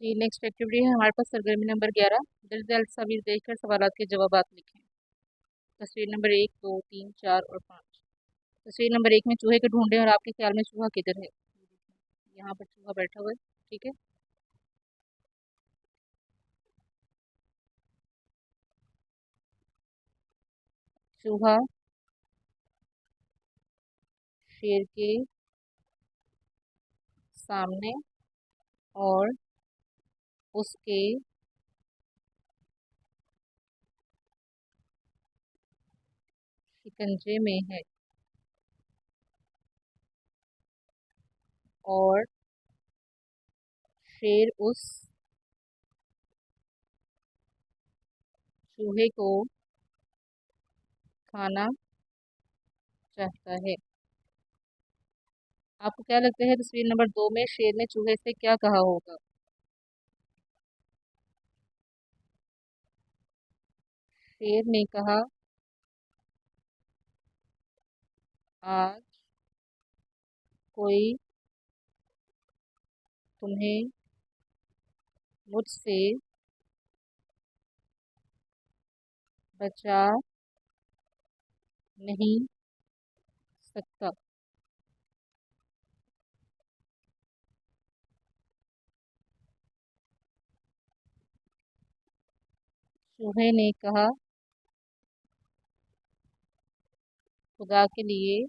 जी, next activity है हमारे पास सरगर्मी नंबर 11। जल्द से जल्द तस्वीर देखकर सवालात के जवाबात लिखें। तस्वीर नंबर 1, 2, 3, 4 और 5। तस्वीर नंबर 1 में चूहे को ढूंढें और आपके ख्याल में चूहा किधर है। यहाँ पर चूहा बैठा हुआ है। ठीक है। चूहा शेर के सामने और उसके शिकंजे में है और शेर उस चूहे को खाना चाहता है। आपको क्या लगता है तस्वीर नंबर 2 में शेर ने चूहे से क्या कहा होगा। शेर ने कहा, आज कोई तुम्हें मुझसे बचा नहीं सकता। चूहे ने कहा, खुदा के लिए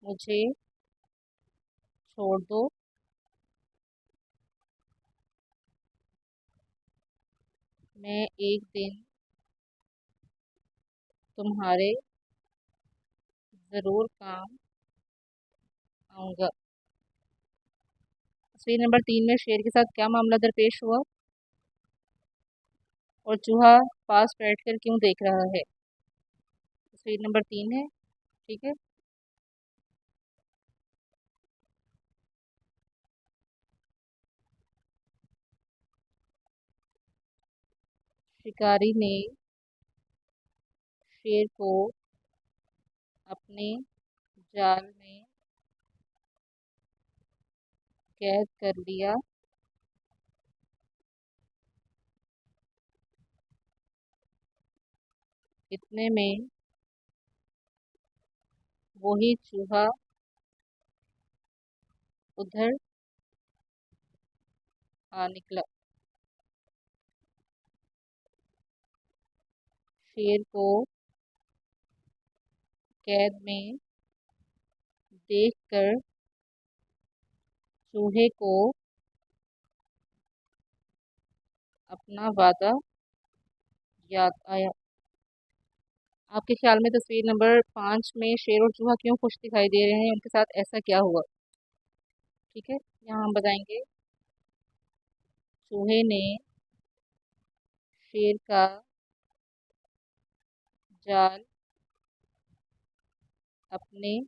मुझे छोड़ दो, मैं एक दिन तुम्हारे ज़रूर काम आऊँगा। तस्वीर नंबर 3 में शेर के साथ क्या मामला दरपेश हुआ और चूहा पास बैठकर क्यों देख रहा है। तस्वीर नंबर 3 है। ठीक है। शिकारी ने शेर को अपने जाल में कैद कर लिया। इतने में वही चूहा उधर आ निकला। शेर को कैद में देखकर चूहे को अपना वादा याद आया। आपके ख्याल में तस्वीर नंबर 5 में शेर और चूहा क्यों खुश दिखाई दे रहे हैं, उनके साथ ऐसा क्या हुआ। ठीक है। यहाँ हम बताएंगे। चूहे ने शेर का जाल अपने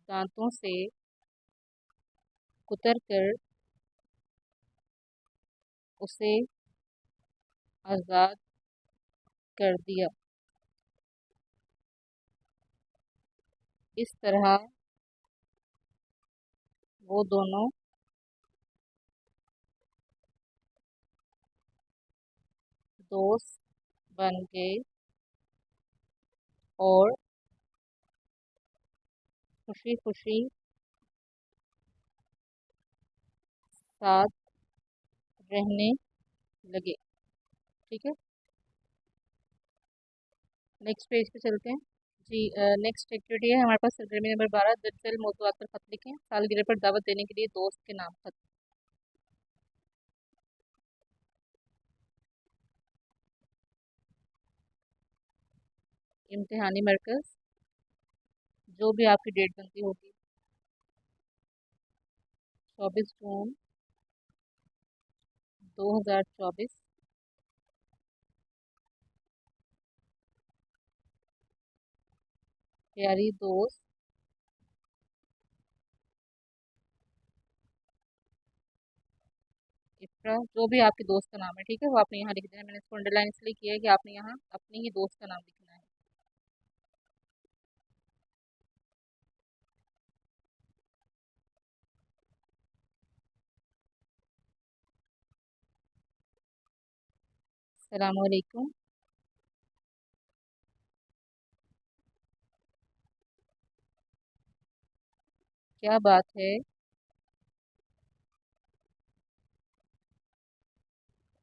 दांतों से कुतर कर उसे आज़ाद कर दिया। इस तरह वो दोनों दोस्त बन गए और खुशी खुशी साथ रहने लगे। ठीक है। नेक्स्ट पेज पे चलते हैं। जी, नेक्स्ट एक्टिविटी है हमारे पास सरगर्मी नंबर 12। दरअसल मौजूद पर खत लिखें। सालगिरह पर दावत देने के लिए दोस्त के नाम खत। इम्तिहानी मरकज, जो भी आपकी डेट बनती होगी। 24 जून 2024। प्यारी दोस्त इफ्रा, जो भी आपके दोस्त का नाम है। ठीक है, वो आपने यहाँ लिख देना। मैंने इसको अंडरलाइन इसलिए किया है कि आपने यहाँ अपनी ही दोस्त का नाम लिखना है। अस्सलामुअलैकुम। क्या बात है?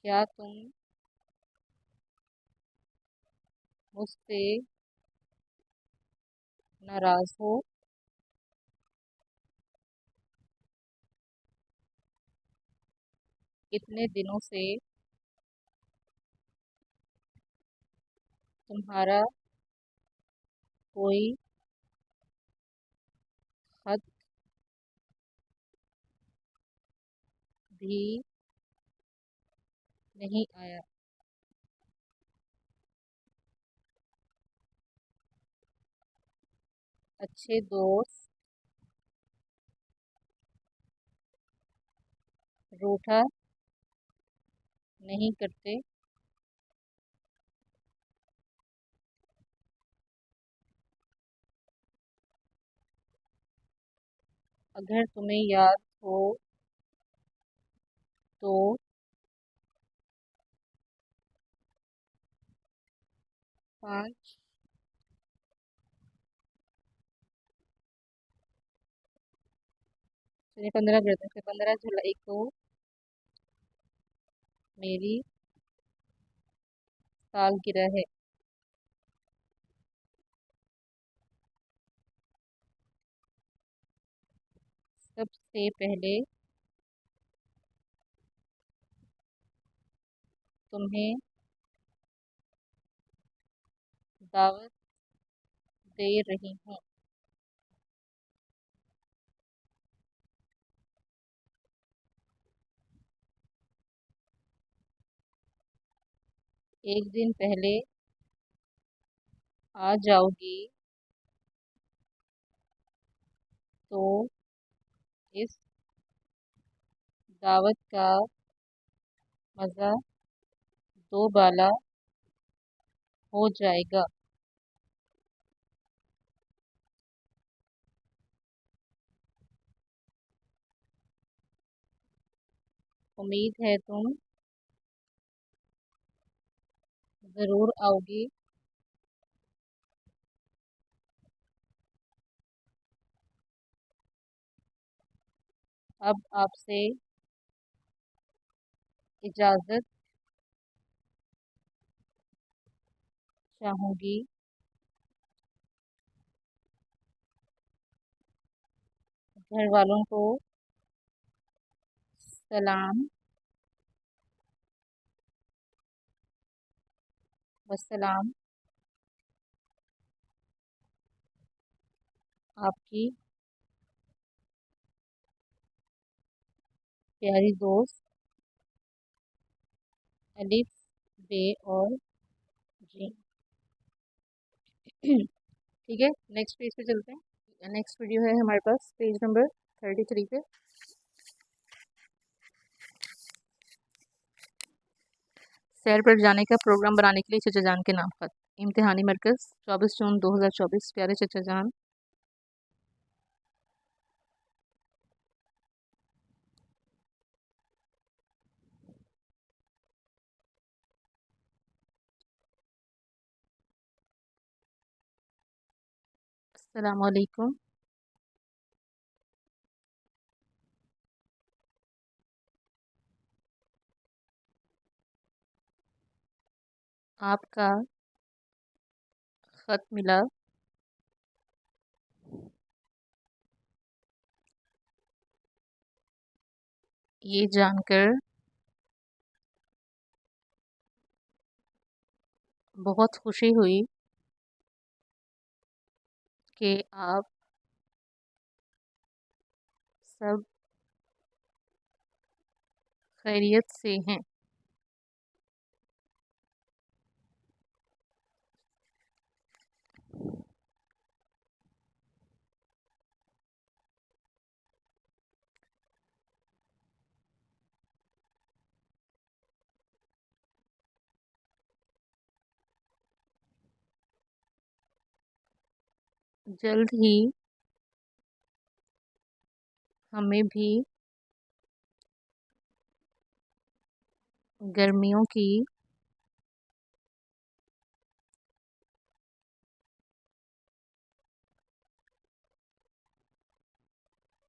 क्या तुम मुझसे नाराज हो? इतने दिनों से तुम्हारा कोई खत भी नहीं आया। अच्छे दोस्त रूठा नहीं करते। अगर तुम्हें याद हो तो 5 से 15 जुलाई को मेरी सालगिरह है। सबसे पहले तुम्हें दावत दे रही हूँ। एक दिन पहले आ जाओगी तो इस दावत का मज़ा दो बाला हो जाएगा। उम्मीद है तुम ज़रूर आओगी। अब आपसे इजाज़त चाहूँगी। घर वालों को सलाम। वस्सलाम। आपकी प्यारी दोस्त अलिफ बे और जी। ठीक है, नेक्स्ट पेज पे चलते हैं। नेक्स्ट वीडियो है हमारे पास पेज नंबर 33 पे। सैर पर जाने का प्रोग्राम बनाने के लिए चचा जान के नाम खत। इम्तिहानी मरकज़ 24 जून 2024। प्यारे चचा जान, अस्सलाम वालेकुम। आपका खत मिला। ये जानकर बहुत खुशी हुई कि आप सब खैरियत से हैं। जल्द ही हमें भी गर्मियों की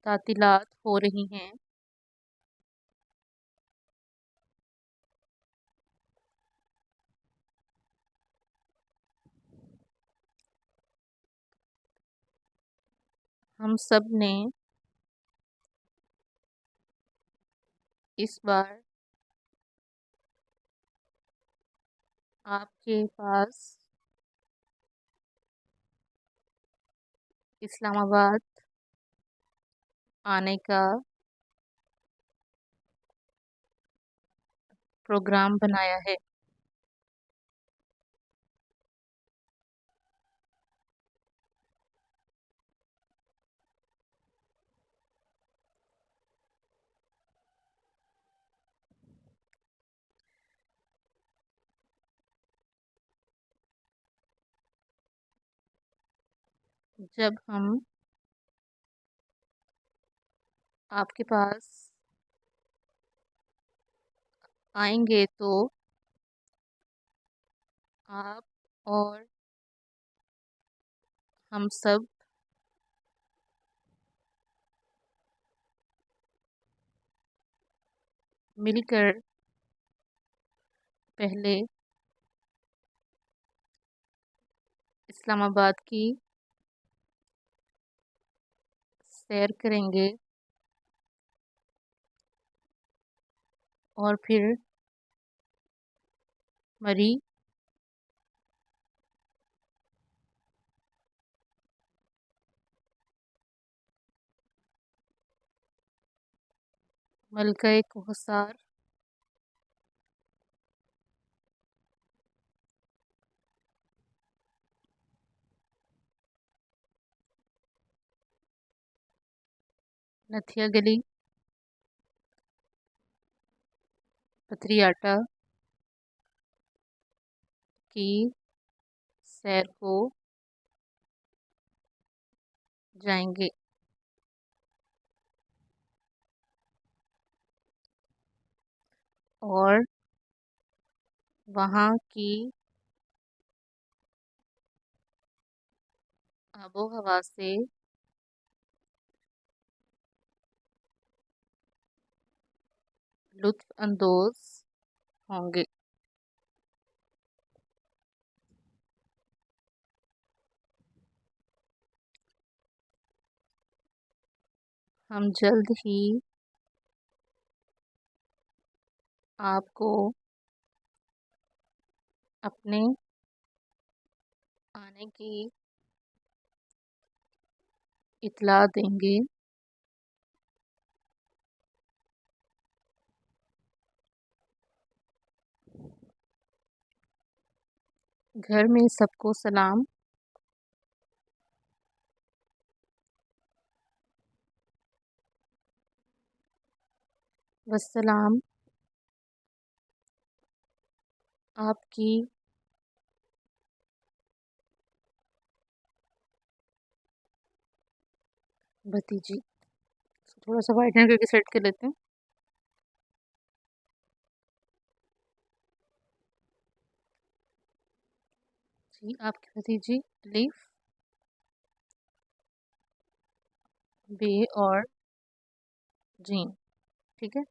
तातीलात हो रही हैं। हम सब ने इस बार आपके पास इस्लामाबाद आने का प्रोग्राम बनाया है। जब हम आपके पास आएंगे तो आप और हम सब मिलकर पहले इस्लामाबाद की सैर करेंगे और फिर मरी मलका-ए कौसर नथिया गली पथरियाटा की सैर को जाएंगे और वहाँ की आबो हवा से लुत्फ अंदोज होंगे। हम जल्द ही आपको अपने आने की इत्तला देंगे। घर में सबको सलाम। वस्सलाम। आपकी भतीजी। थोड़ा सा वाइटनर करके सेट कर लेते हैं। जी आपकी भतीजी अलीफ बे और जीन। ठीक है।